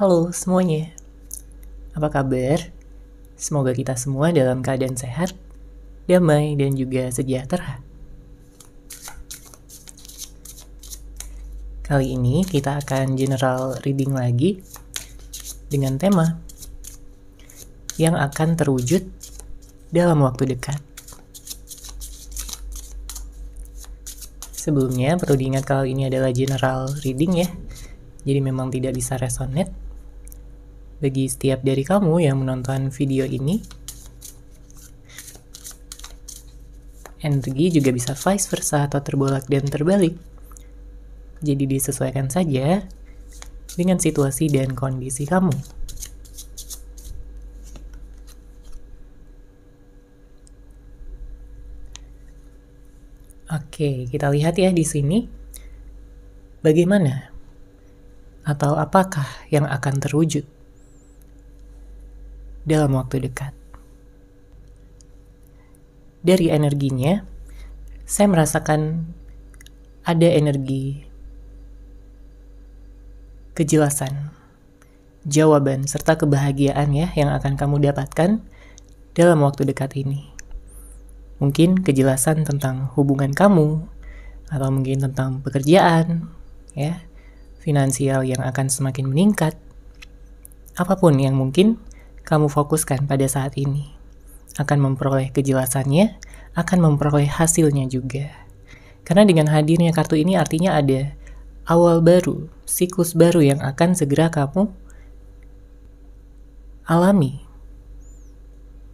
Halo semuanya, apa kabar? Semoga kita semua dalam keadaan sehat, damai, dan juga sejahtera. Kali ini kita akan general reading lagi dengan tema yang akan terwujud dalam waktu dekat. Sebelumnya perlu diingat kalau ini adalah general reading ya, jadi memang tidak bisa resonate. Bagi setiap dari kamu yang menonton video ini, energi juga bisa vice versa atau terbolak dan terbalik. Jadi disesuaikan saja dengan situasi dan kondisi kamu. Oke, kita lihat ya di sini. Bagaimana atau apakah yang akan terwujud dalam waktu dekat? Dari energinya, saya merasakan ada energi kejelasan, jawaban, serta kebahagiaan ya yang akan kamu dapatkan dalam waktu dekat ini. Mungkin kejelasan tentang hubungan kamu, atau mungkin tentang pekerjaan, ya, finansial yang akan semakin meningkat. Apapun yang mungkin kamu fokuskan pada saat ini akan memperoleh kejelasannya, akan memperoleh hasilnya juga. Karena dengan hadirnya kartu ini artinya ada awal baru, siklus baru yang akan segera kamu alami.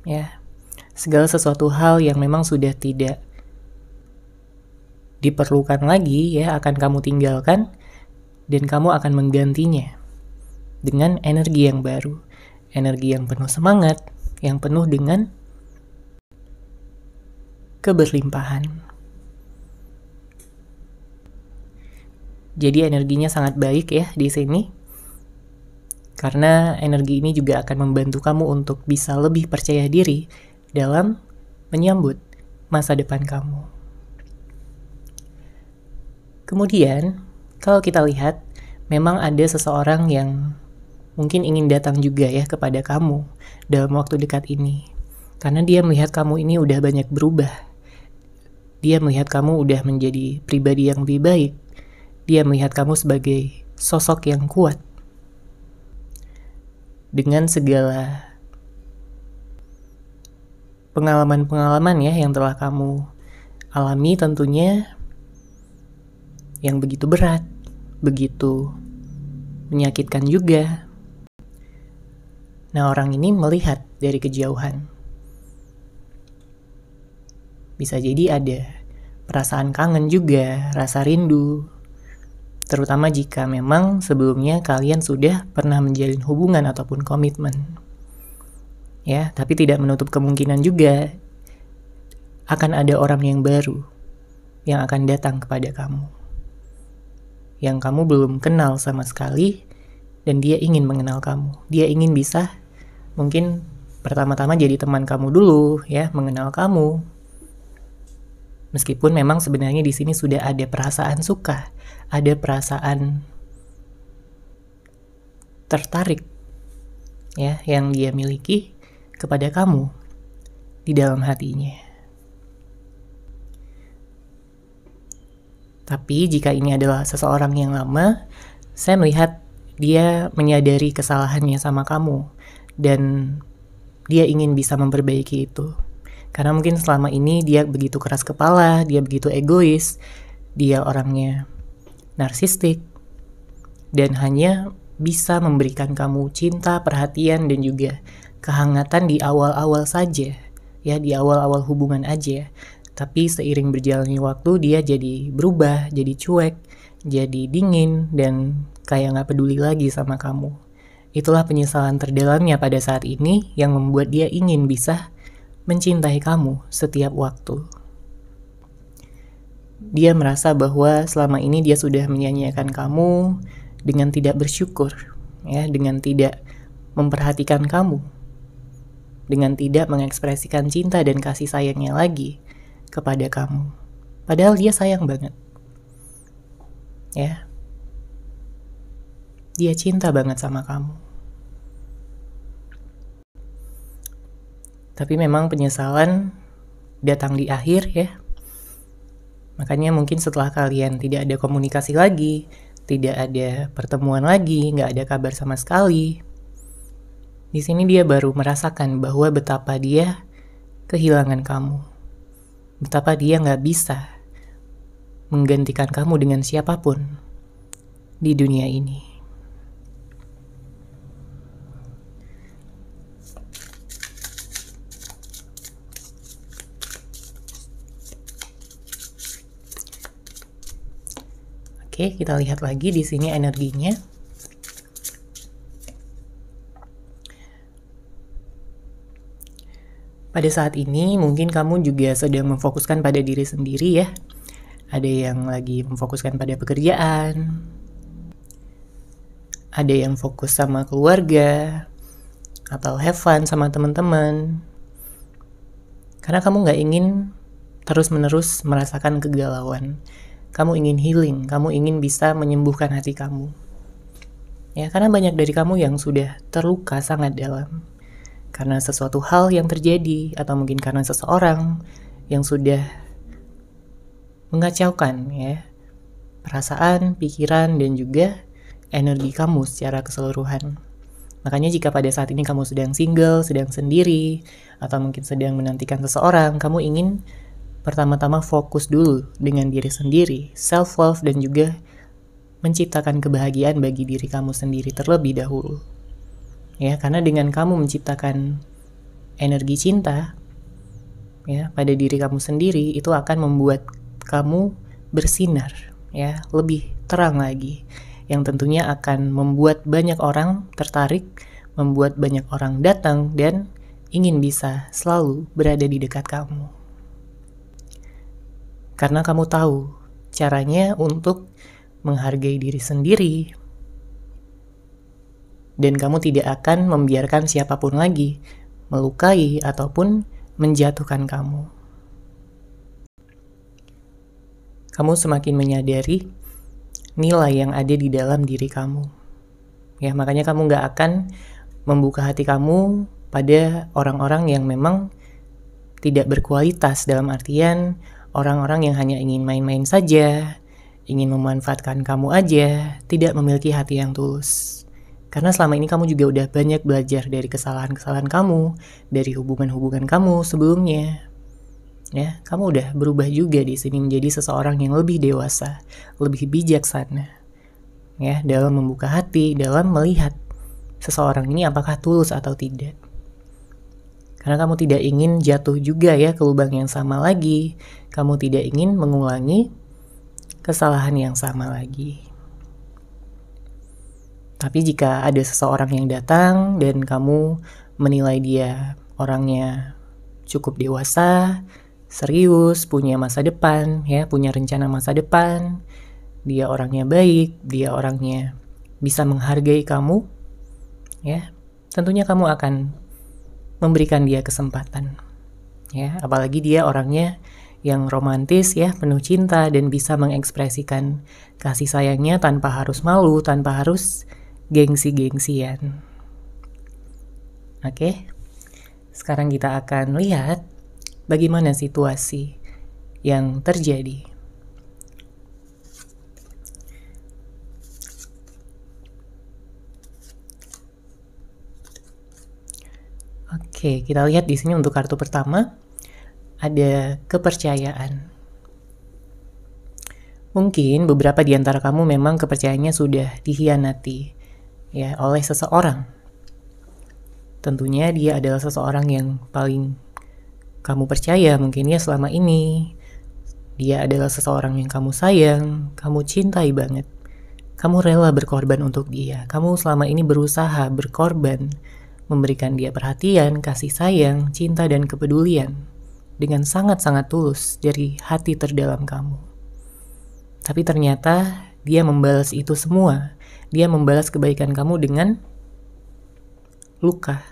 Ya, segala sesuatu hal yang memang sudah tidak diperlukan lagi ya akan kamu tinggalkan dan kamu akan menggantinya dengan energi yang baru, energi yang penuh semangat, yang penuh dengan keberlimpahan. Jadi energinya sangat baik ya di sini. Karena energi ini juga akan membantu kamu untuk bisa lebih percaya diri dalam menyambut masa depan kamu. Kemudian, kalau kita lihat, memang ada seseorang yang mungkin ingin datang juga ya kepada kamu dalam waktu dekat ini. Karena dia melihat kamu ini udah banyak berubah. Dia melihat kamu udah menjadi pribadi yang lebih baik. Dia melihat kamu sebagai sosok yang kuat. Dengan segala pengalaman-pengalaman ya yang telah kamu alami tentunya yang begitu berat, begitu menyakitkan juga. Nah, orang ini melihat dari kejauhan. Bisa jadi ada perasaan kangen juga, rasa rindu. Terutama jika memang sebelumnya kalian sudah pernah menjalin hubungan ataupun komitmen. Ya, tapi tidak menutup kemungkinan juga akan ada orang yang baru yang akan datang kepada kamu. Yang kamu belum kenal sama sekali dan dia ingin mengenal kamu. Dia ingin bisa mungkin pertama-tama jadi teman kamu dulu ya, mengenal kamu. Meskipun memang sebenarnya di sini sudah ada perasaan suka, ada perasaan tertarik ya yang dia miliki kepada kamu di dalam hatinya. Tapi jika ini adalah seseorang yang lama, saya melihat dia menyadari kesalahannya sama kamu dan dia ingin bisa memperbaiki itu. Karena mungkin selama ini dia begitu keras kepala, dia begitu egois, dia orangnya narsistik, dan hanya bisa memberikan kamu cinta, perhatian, dan juga kehangatan di awal-awal saja, ya di awal-awal hubungan aja. Tapi seiring berjalannya waktu dia jadi berubah, jadi cuek, jadi dingin, dan kayak gak peduli lagi sama kamu. Itulah penyesalan terdalamnya pada saat ini yang membuat dia ingin bisa mencintai kamu setiap waktu. Dia merasa bahwa selama ini dia sudah menyanyiakan kamu dengan tidak bersyukur, ya, dengan tidak memperhatikan kamu, dengan tidak mengekspresikan cinta dan kasih sayangnya lagi kepada kamu. Padahal dia sayang banget. Ya. Dia cinta banget sama kamu. Tapi memang penyesalan datang di akhir ya. Makanya mungkin setelah kalian tidak ada komunikasi lagi, tidak ada pertemuan lagi, nggak ada kabar sama sekali, di sini dia baru merasakan bahwa betapa dia kehilangan kamu. Betapa dia nggak bisa menggantikan kamu dengan siapapun di dunia ini. Oke, kita lihat lagi di sini energinya. Pada saat ini mungkin kamu juga sedang memfokuskan pada diri sendiri ya. Ada yang lagi memfokuskan pada pekerjaan, ada yang fokus sama keluarga, atau have fun sama teman-teman. Karena kamu gak ingin terus-menerus merasakan kegalauan. Kamu ingin healing, kamu ingin bisa menyembuhkan hati kamu. Ya, karena banyak dari kamu yang sudah terluka sangat dalam. Karena sesuatu hal yang terjadi, atau mungkin karena seseorang yang sudah mengacaukan ya perasaan, pikiran, dan juga energi kamu secara keseluruhan. Makanya jika pada saat ini kamu sedang single, sedang sendiri, atau mungkin sedang menantikan seseorang, kamu ingin pertama-tama fokus dulu dengan diri sendiri, self-love, dan juga menciptakan kebahagiaan bagi diri kamu sendiri terlebih dahulu. Ya, karena dengan kamu menciptakan energi cinta ya pada diri kamu sendiri, itu akan membuat kamu bersinar ya, lebih terang lagi, yang tentunya akan membuat banyak orang tertarik, membuat banyak orang datang dan ingin bisa selalu berada di dekat kamu. Karena kamu tahu caranya untuk menghargai diri sendiri, dan kamu tidak akan membiarkan siapapun lagi melukai ataupun menjatuhkan kamu. Kamu semakin menyadari nilai yang ada di dalam diri kamu. Ya, makanya kamu gak akan membuka hati kamu pada orang-orang yang memang tidak berkualitas, dalam artian orang-orang yang hanya ingin main-main saja, ingin memanfaatkan kamu aja, tidak memiliki hati yang tulus. Karena selama ini kamu juga udah banyak belajar dari kesalahan-kesalahan kamu, dari hubungan-hubungan kamu sebelumnya. Ya, kamu udah berubah juga di sini menjadi seseorang yang lebih dewasa, lebih bijaksana. Ya, dalam membuka hati, dalam melihat seseorang ini apakah tulus atau tidak. Karena kamu tidak ingin jatuh juga ya ke lubang yang sama lagi. Kamu tidak ingin mengulangi kesalahan yang sama lagi. Tapi jika ada seseorang yang datang dan kamu menilai dia orangnya cukup dewasa, serius, punya masa depan, ya, punya rencana masa depan, dia orangnya baik, dia orangnya bisa menghargai kamu, ya, tentunya kamu akan memberikan dia kesempatan, ya, apalagi dia orangnya yang romantis, ya, penuh cinta dan bisa mengekspresikan kasih sayangnya tanpa harus malu, tanpa harus gengsi-gengsian. Oke, sekarang kita akan lihat bagaimana situasi yang terjadi. Oke, kita lihat di sini untuk kartu pertama ada kepercayaan. Mungkin beberapa di antara kamu memang kepercayaannya sudah dihianati ya oleh seseorang. Tentunya dia adalah seseorang yang paling kamu percaya mungkin ya selama ini. Dia adalah seseorang yang kamu sayang, kamu cintai banget. Kamu rela berkorban untuk dia. Kamu selama ini berusaha berkorban, memberikan dia perhatian, kasih sayang, cinta, dan kepedulian dengan sangat-sangat tulus dari hati terdalam kamu. Tapi ternyata dia membalas itu semua. Dia membalas kebaikan kamu dengan luka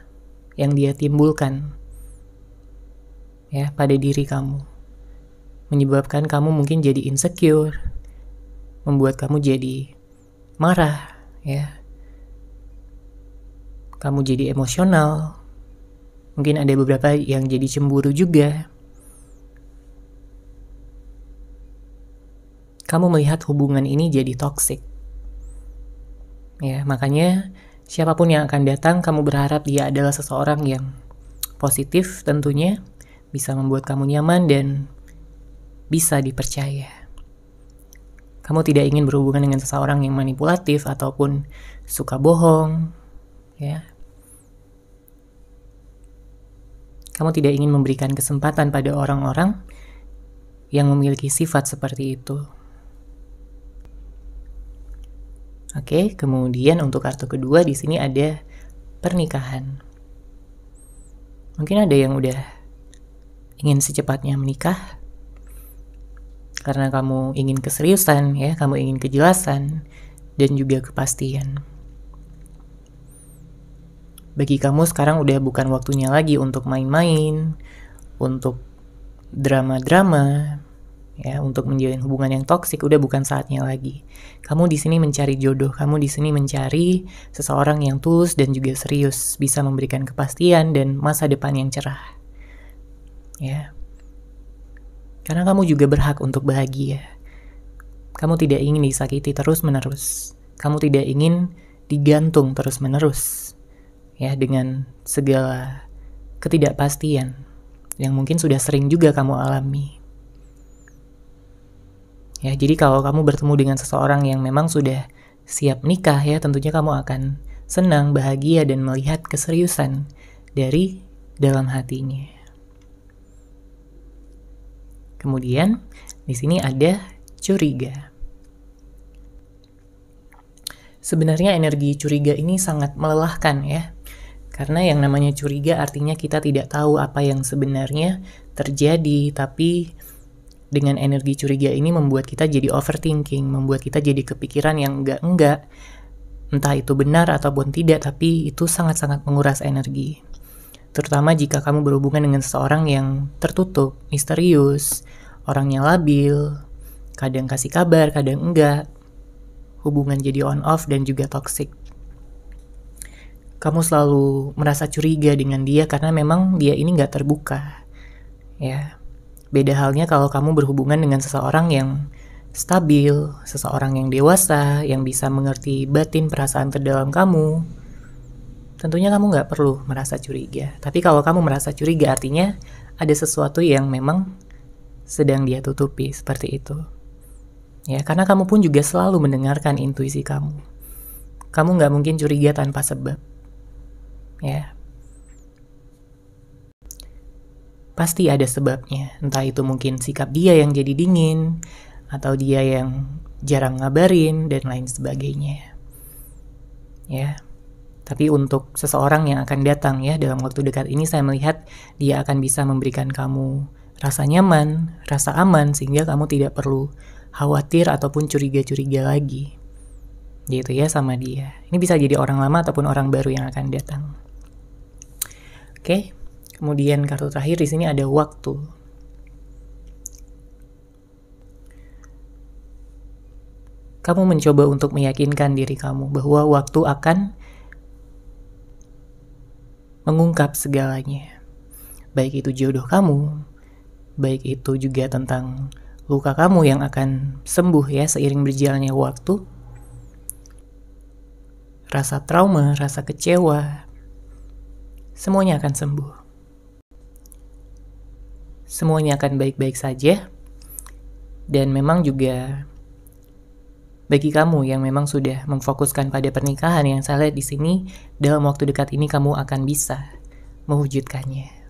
yang dia timbulkan ya pada diri kamu. Menyebabkan kamu mungkin jadi insecure, membuat kamu jadi marah ya, kamu jadi emosional. Mungkin ada beberapa yang jadi cemburu juga. Kamu melihat hubungan ini jadi toksik. Ya, makanya siapapun yang akan datang, kamu berharap dia adalah seseorang yang positif tentunya, bisa membuat kamu nyaman dan bisa dipercaya. Kamu tidak ingin berhubungan dengan seseorang yang manipulatif ataupun suka bohong, ya. Kamu tidak ingin memberikan kesempatan pada orang-orang yang memiliki sifat seperti itu. Oke, kemudian untuk kartu kedua di sini ada pernikahan. Mungkin ada yang udah ingin secepatnya menikah karena kamu ingin keseriusan, ya, kamu ingin kejelasan dan juga kepastian. Bagi kamu sekarang udah bukan waktunya lagi untuk main-main, untuk drama-drama, ya, untuk menjalin hubungan yang toksik, udah bukan saatnya lagi. Kamu di sini mencari jodoh, kamu di sini mencari seseorang yang tulus dan juga serius, bisa memberikan kepastian dan masa depan yang cerah. Ya. Karena kamu juga berhak untuk bahagia. Kamu tidak ingin disakiti terus-menerus. Kamu tidak ingin digantung terus-menerus. Ya, dengan segala ketidakpastian yang mungkin sudah sering juga kamu alami. Ya, jadi kalau kamu bertemu dengan seseorang yang memang sudah siap nikah, ya, tentunya kamu akan senang, bahagia, dan melihat keseriusan dari dalam hatinya. Kemudian di sini ada curiga. Sebenarnya energi curiga ini sangat melelahkan, ya. Karena yang namanya curiga artinya kita tidak tahu apa yang sebenarnya terjadi, tapi dengan energi curiga ini membuat kita jadi overthinking, membuat kita jadi kepikiran yang enggak, entah itu benar ataupun tidak, tapi itu sangat-sangat menguras energi. Terutama jika kamu berhubungan dengan seseorang yang tertutup, misterius, orangnya labil, kadang kasih kabar, kadang enggak, hubungan jadi on-off dan juga toxic. Kamu selalu merasa curiga dengan dia karena memang dia ini nggak terbuka. Ya, beda halnya kalau kamu berhubungan dengan seseorang yang stabil, seseorang yang dewasa, yang bisa mengerti batin perasaan terdalam kamu. Tentunya kamu nggak perlu merasa curiga. Tapi kalau kamu merasa curiga artinya ada sesuatu yang memang sedang dia tutupi, seperti itu. Ya, karena kamu pun juga selalu mendengarkan intuisi kamu. Kamu nggak mungkin curiga tanpa sebab. Ya, pasti ada sebabnya. Entah itu mungkin sikap dia yang jadi dingin, atau dia yang jarang ngabarin, dan lain sebagainya. Ya, tapi untuk seseorang yang akan datang, ya, dalam waktu dekat ini saya melihat dia akan bisa memberikan kamu rasa nyaman, rasa aman, sehingga kamu tidak perlu khawatir ataupun curiga-curiga lagi. Gitu ya sama dia. Ini bisa jadi orang lama ataupun orang baru yang akan datang. Oke, kemudian kartu terakhir di sini ada waktu. Kamu mencoba untuk meyakinkan diri kamu bahwa waktu akan mengungkap segalanya. Baik itu jodoh kamu, baik itu juga tentang luka kamu yang akan sembuh, ya, seiring berjalannya waktu. Rasa trauma, rasa kecewa, semuanya akan sembuh. Semuanya akan baik-baik saja. Dan memang juga bagi kamu yang memang sudah memfokuskan pada pernikahan, yang saya lihat di sini dalam waktu dekat ini kamu akan bisa mewujudkannya.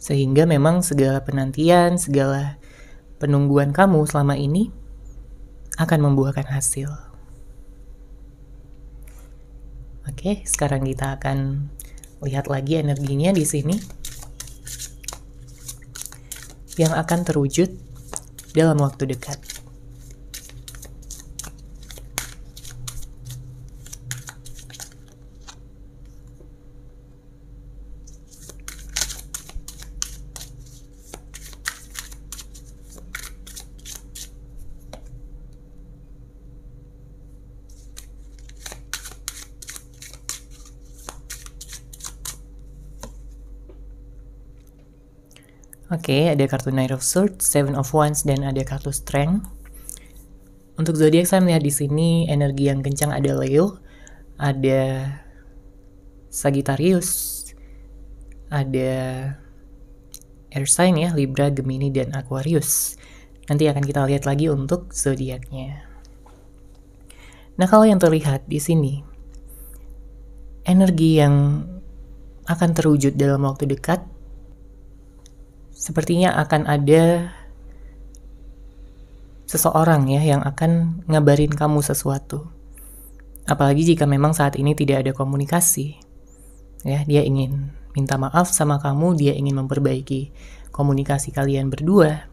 Sehingga memang segala penantian, segala penungguan kamu selama ini akan membuahkan hasil. Oke, sekarang kita akan lihat lagi energinya di sini yang akan terwujud dalam waktu dekat. Oke, ada kartu Knight of Swords, Seven of Wands, dan ada kartu Strength. Untuk zodiak saya melihat di sini energi yang kencang ada Leo, ada Sagittarius, ada air sign ya, Libra, Gemini, dan Aquarius. Nanti akan kita lihat lagi untuk zodiaknya. Nah, kalau yang terlihat di sini, energi yang akan terwujud dalam waktu dekat, sepertinya akan ada seseorang ya yang akan ngabarin kamu sesuatu. Apalagi jika memang saat ini tidak ada komunikasi. Ya, dia ingin minta maaf sama kamu, dia ingin memperbaiki komunikasi kalian berdua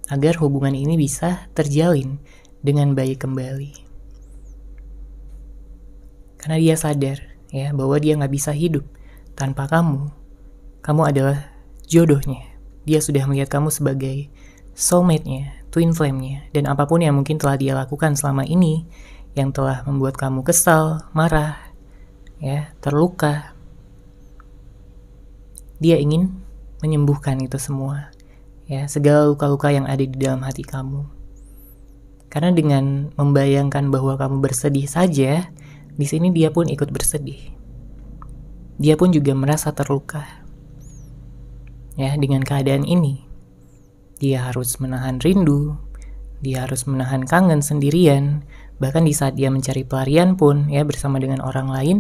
agar hubungan ini bisa terjalin dengan baik kembali. Karena dia sadar ya bahwa dia nggak bisa hidup tanpa kamu. Kamu adalah jodohnya. Dia sudah melihat kamu sebagai soulmate-nya, twin flame-nya, dan apapun yang mungkin telah dia lakukan selama ini yang telah membuat kamu kesal, marah, ya, terluka. Dia ingin menyembuhkan itu semua. Ya, segala luka-luka yang ada di dalam hati kamu. Karena dengan membayangkan bahwa kamu bersedih saja, di sini dia pun ikut bersedih. Dia pun juga merasa terluka. Ya, dengan keadaan ini, dia harus menahan rindu, dia harus menahan kangen sendirian, bahkan di saat dia mencari pelarian pun, ya, bersama dengan orang lain,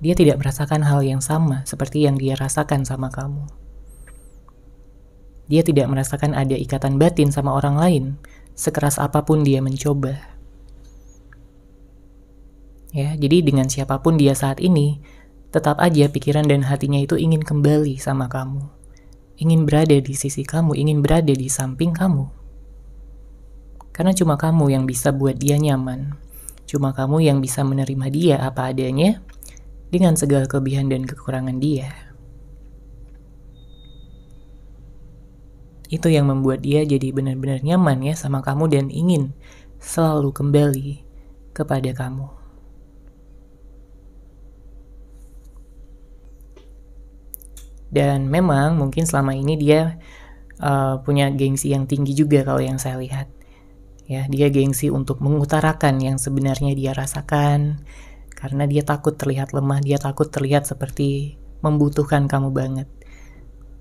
dia tidak merasakan hal yang sama seperti yang dia rasakan sama kamu. Dia tidak merasakan ada ikatan batin sama orang lain, sekeras apapun dia mencoba. Ya, jadi dengan siapapun dia saat ini, tetap aja pikiran dan hatinya itu ingin kembali sama kamu. Ingin berada di sisi kamu, ingin berada di samping kamu. Karena cuma kamu yang bisa buat dia nyaman. Cuma kamu yang bisa menerima dia apa adanya, dengan segala kelebihan dan kekurangan dia. Itu yang membuat dia jadi benar-benar nyaman ya sama kamu dan ingin selalu kembali kepada kamu. Dan memang mungkin selama ini dia punya gengsi yang tinggi juga kalau yang saya lihat. Ya, dia gengsi untuk mengutarakan yang sebenarnya dia rasakan. Karena dia takut terlihat lemah, dia takut terlihat seperti membutuhkan kamu banget.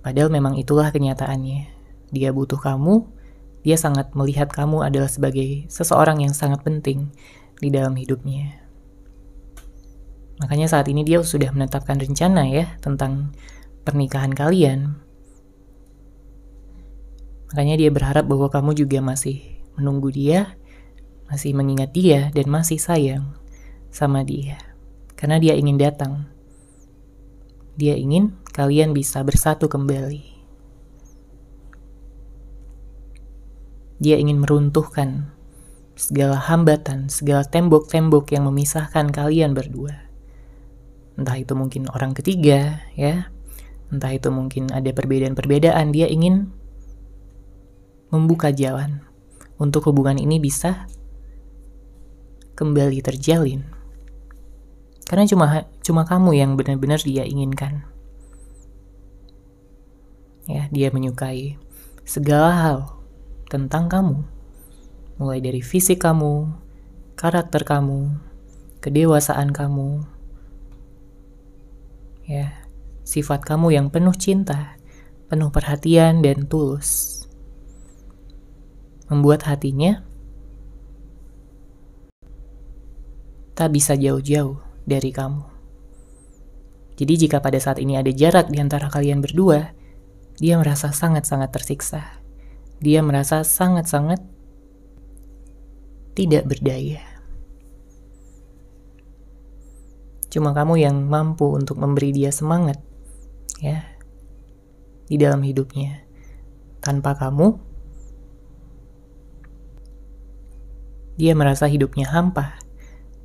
Padahal memang itulah kenyataannya. Dia butuh kamu, dia sangat melihat kamu adalah sebagai seseorang yang sangat penting di dalam hidupnya. Makanya saat ini dia sudah menetapkan rencana ya tentang pernikahan kalian. Makanya dia berharap bahwa kamu juga masih menunggu dia, masih mengingat dia, dan masih sayang sama dia. Karena dia ingin datang. Dia ingin kalian bisa bersatu kembali. Dia ingin meruntuhkan segala hambatan, segala tembok-tembok yang memisahkan kalian berdua. Entah itu mungkin orang ketiga, ya. Entah itu mungkin ada perbedaan-perbedaan. Dia ingin membuka jalan untuk hubungan ini bisa kembali terjalin. Karena cuma kamu yang benar-benar dia inginkan. Ya, dia menyukai segala hal tentang kamu. Mulai dari fisik kamu, karakter kamu, kedewasaan kamu. Ya, sifat kamu yang penuh cinta, penuh perhatian dan tulus. Membuat hatinya tak bisa jauh-jauh dari kamu. Jadi jika pada saat ini ada jarak di antara kalian berdua, dia merasa sangat-sangat tersiksa. Dia merasa sangat-sangat tidak berdaya. Cuma kamu yang mampu untuk memberi dia semangat, ya, di dalam hidupnya. Tanpa kamu, dia merasa hidupnya hampa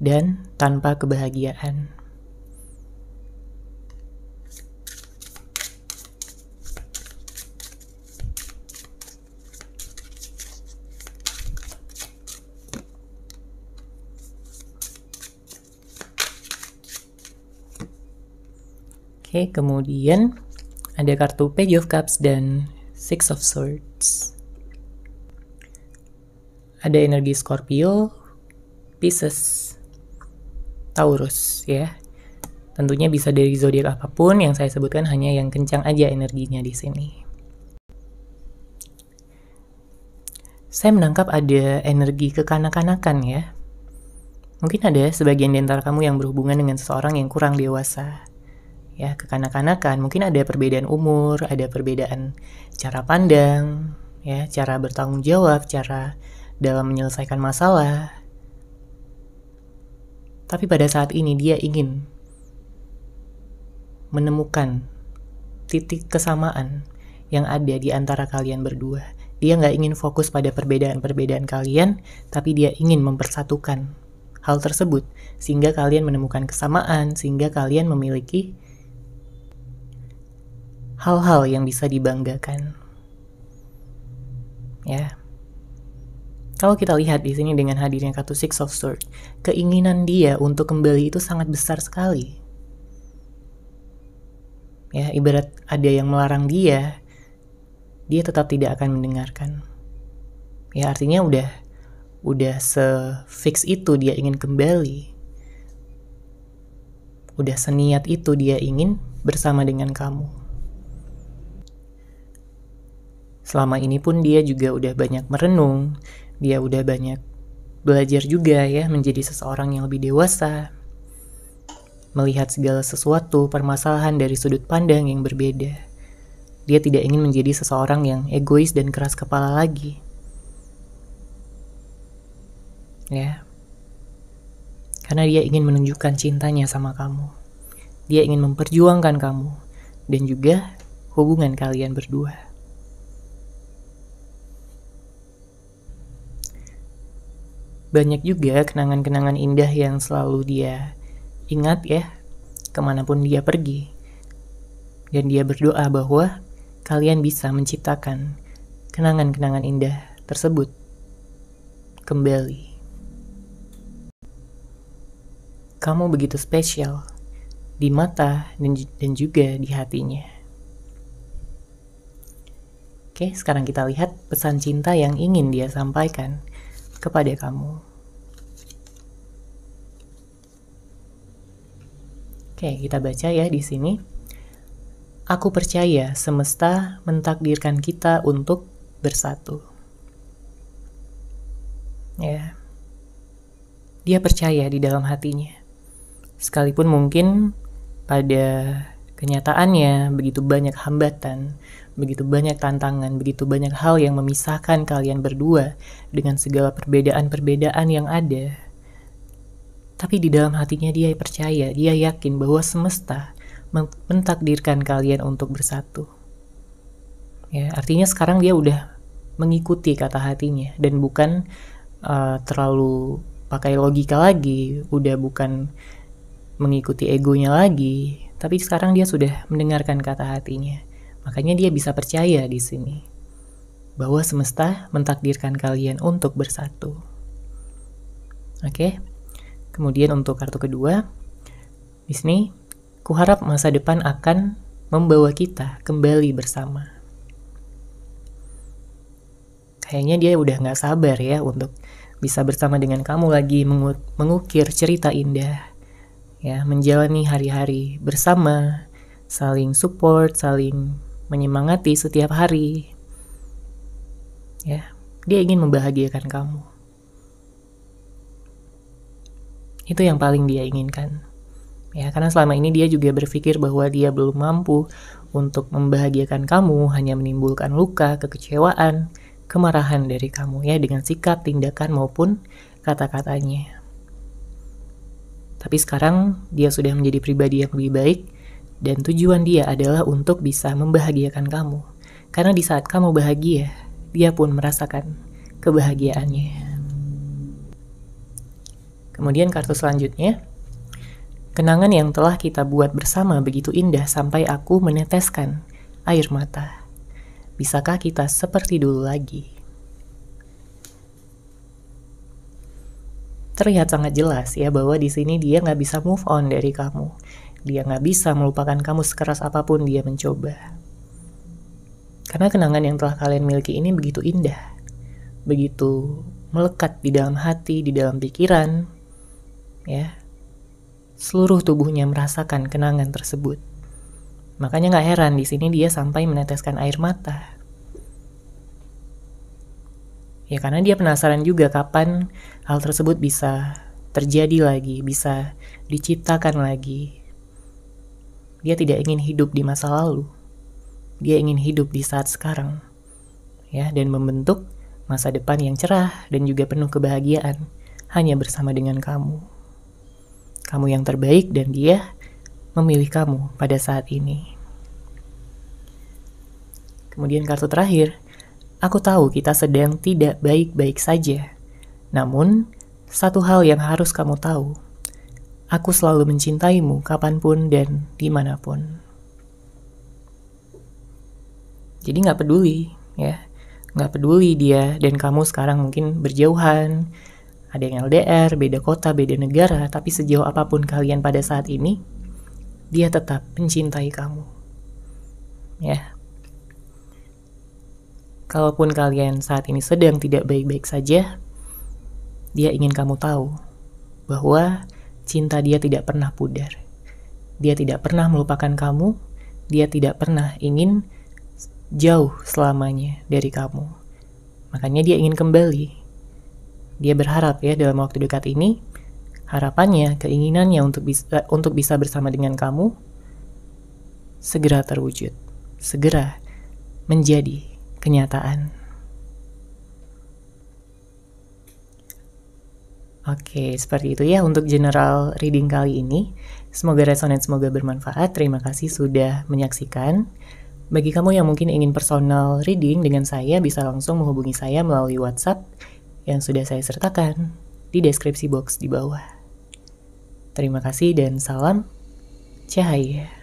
dan tanpa kebahagiaan. Oke, kemudian Ada kartu Page of Cups dan Six of Swords. Ada energi Scorpio, Pisces, Taurus ya. Tentunya bisa dari zodiak apapun, yang saya sebutkan hanya yang kencang aja energinya di sini. Saya menangkap ada energi kekanak-kanakan ya. Mungkin ada sebagian di antara kamu yang berhubungan dengan seseorang yang kurang dewasa. Ya, kekanak-kanakan, mungkin ada perbedaan umur, ada perbedaan cara pandang, ya, cara bertanggung jawab, cara dalam menyelesaikan masalah. Tapi pada saat ini dia ingin menemukan titik kesamaan yang ada di antara kalian berdua. Dia nggak ingin fokus pada perbedaan-perbedaan kalian, tapi dia ingin mempersatukan hal tersebut, sehingga kalian menemukan kesamaan, sehingga kalian memiliki hal-hal yang bisa dibanggakan. Ya. Kalau kita lihat di sini dengan hadirnya kartu Six of Swords, keinginan dia untuk kembali itu sangat besar sekali. Ya, ibarat ada yang melarang dia tetap tidak akan mendengarkan. Ya, artinya udah se-fix itu dia ingin kembali. Udah seniat itu dia ingin bersama dengan kamu. Selama ini pun dia juga udah banyak merenung, dia udah banyak belajar juga ya menjadi seseorang yang lebih dewasa, melihat segala sesuatu, permasalahan dari sudut pandang yang berbeda. Dia tidak ingin menjadi seseorang yang egois dan keras kepala lagi. Ya. Karena dia ingin menunjukkan cintanya sama kamu. Dia ingin memperjuangkan kamu dan juga hubungan kalian berdua. Banyak juga kenangan-kenangan indah yang selalu dia ingat ya, kemanapun dia pergi. Dan dia berdoa bahwa kalian bisa menciptakan kenangan-kenangan indah tersebut kembali. Kamu begitu spesial di mata dan juga di hatinya. Oke, sekarang kita lihat pesan cinta yang ingin dia sampaikan kepada kamu. Oke, kita baca ya di sini. Aku percaya semesta mentakdirkan kita untuk bersatu. Ya. Dia percaya di dalam hatinya. Sekalipun mungkin pada kenyataannya begitu banyak hambatan, begitu banyak tantangan, begitu banyak hal yang memisahkan kalian berdua dengan segala perbedaan-perbedaan yang ada. Tapi di dalam hatinya dia percaya, dia yakin bahwa semesta mentakdirkan kalian untuk bersatu. Ya, artinya sekarang dia udah mengikuti kata hatinya dan bukan terlalu pakai logika lagi, udah bukan mengikuti egonya lagi, tapi sekarang dia sudah mendengarkan kata hatinya. Makanya dia bisa percaya di sini bahwa semesta mentakdirkan kalian untuk bersatu. Oke. Kemudian untuk kartu kedua, di sini kuharap masa depan akan membawa kita kembali bersama. Kayaknya dia udah gak sabar ya untuk bisa bersama dengan kamu lagi, mengukir cerita indah. Ya, menjalani hari-hari bersama, saling support, saling menyemangati setiap hari. Ya, dia ingin membahagiakan kamu. Itu yang paling dia inginkan. Ya, karena selama ini dia juga berpikir bahwa dia belum mampu untuk membahagiakan kamu, hanya menimbulkan luka, kekecewaan, kemarahan dari kamu ya, dengan sikap, tindakan maupun kata-katanya. Tapi sekarang dia sudah menjadi pribadi yang lebih baik dan tujuan dia adalah untuk bisa membahagiakan kamu. Karena di saat kamu bahagia, dia pun merasakan kebahagiaannya. Kemudian kartu selanjutnya, kenangan yang telah kita buat bersama begitu indah sampai aku meneteskan air mata. Bisakah kita seperti dulu lagi? Terlihat sangat jelas ya bahwa di sini dia nggak bisa move on dari kamu. Dia nggak bisa melupakan kamu sekeras apapun dia mencoba. Karena kenangan yang telah kalian miliki ini begitu indah, begitu melekat di dalam hati, di dalam pikiran, ya. Seluruh tubuhnya merasakan kenangan tersebut. Makanya gak heran di sini dia sampai meneteskan air mata. Ya karena dia penasaran juga kapan hal tersebut bisa terjadi lagi, bisa diciptakan lagi. Dia tidak ingin hidup di masa lalu. Dia ingin hidup di saat sekarang, ya, dan membentuk masa depan yang cerah dan juga penuh kebahagiaan hanya bersama dengan kamu. Kamu yang terbaik dan dia memilih kamu pada saat ini. Kemudian kartu terakhir, aku tahu kita sedang tidak baik-baik saja. Namun, satu hal yang harus kamu tahu, aku selalu mencintaimu kapanpun dan dimanapun. Jadi gak peduli, ya. Gak peduli dia dan kamu sekarang mungkin berjauhan, ada yang LDR, beda kota, beda negara, tapi sejauh apapun kalian pada saat ini, dia tetap mencintai kamu. Ya. Kalaupun kalian saat ini sedang tidak baik-baik saja, dia ingin kamu tahu bahwa cinta dia tidak pernah pudar. Dia tidak pernah melupakan kamu, dia tidak pernah ingin jauh selamanya dari kamu. Makanya dia ingin kembali. Dia berharap ya dalam waktu dekat ini, harapannya, keinginannya untuk bisa bersama dengan kamu segera terwujud, segera menjadi kenyataan. Oke, seperti itu ya untuk general reading kali ini. Semoga resonate, semoga bermanfaat. Terima kasih sudah menyaksikan. Bagi kamu yang mungkin ingin personal reading dengan saya, bisa langsung menghubungi saya melalui WhatsApp yang sudah saya sertakan di deskripsi box di bawah. Terima kasih dan salam cahaya.